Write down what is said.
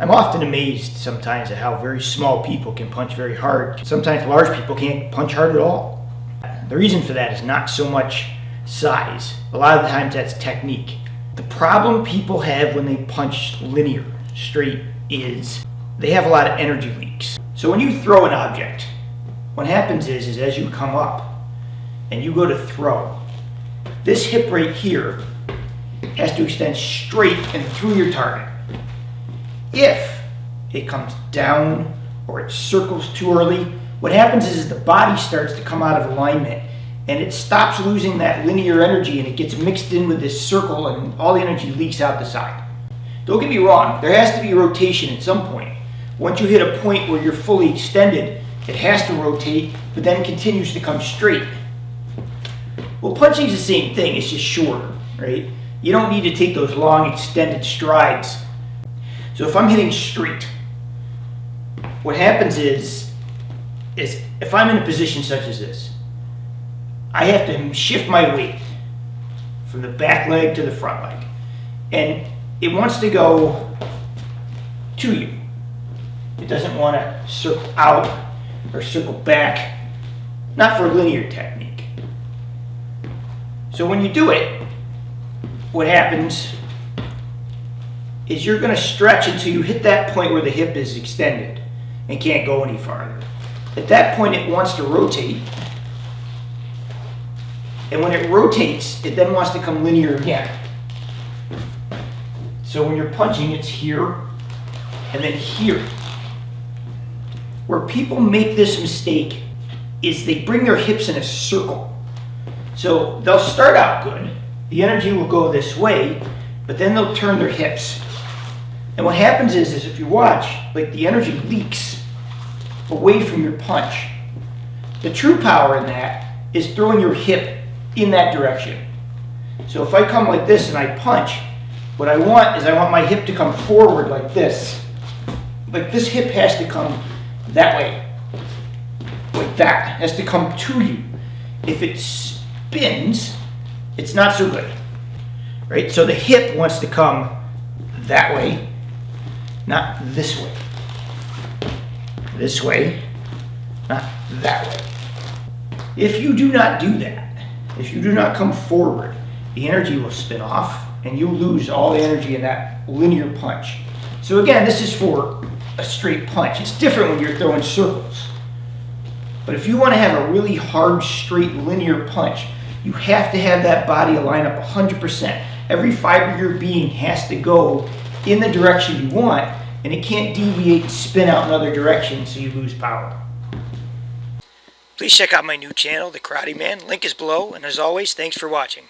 I'm often amazed sometimes at how very small people can punch very hard. Sometimes large people can't punch hard at all. The reason for that is not so much size. A lot of the times that's technique. The problem people have when they punch linear, straight, is they have a lot of energy leaks. So when you throw an object, what happens is as you come up and you go to throw, this hip right here has to extend straight and through your target. If it comes down or it circles too early, what happens is the body starts to come out of alignment and it stops losing that linear energy and it gets mixed in with this circle and all the energy leaks out the side. Don't get me wrong, there has to be rotation at some point. Once you hit a point where you're fully extended, it has to rotate, but then continues to come straight. Well, punching is the same thing, it's just shorter, right? You don't need to take those long extended strides. So if I'm hitting straight, what happens is if I'm in a position such as this, I have to shift my weight from the back leg to the front leg. And it wants to go to you. It doesn't want to circle out or circle back, not for linear technique. So when you do it, what happens is you're going to stretch until you hit that point where the hip is extended and can't go any farther. At that point it wants to rotate, and when it rotates it then wants to come linear again. So when you're punching, it's here and then here. Where people make this mistake is they bring their hips in a circle. So they'll start out good, the energy will go this way, but then they'll turn their hips. And what happens is if you watch, like the energy leaks away from your punch. The true power in that is throwing your hip in that direction. So if I come like this and I punch, what I want is I want my hip to come forward like this. Like this hip has to come that way. Like that. It has to come to you. If it spins, it's not so good. Right? So the hip wants to come that way, not this way. This way, not that way. If you do not do that, if you do not come forward, the energy will spin off and you lose all the energy in that linear punch. So again, this is for a straight punch. It's different when you're throwing circles. But if you want to have a really hard, straight, linear punch, you have to have that body align up 100%. Every fiber of your being has to go in the direction you want, and it can't deviate and spin out in other directions so you lose power. Please check out my new channel, The Karate Man. Link is below, and as always, thanks for watching.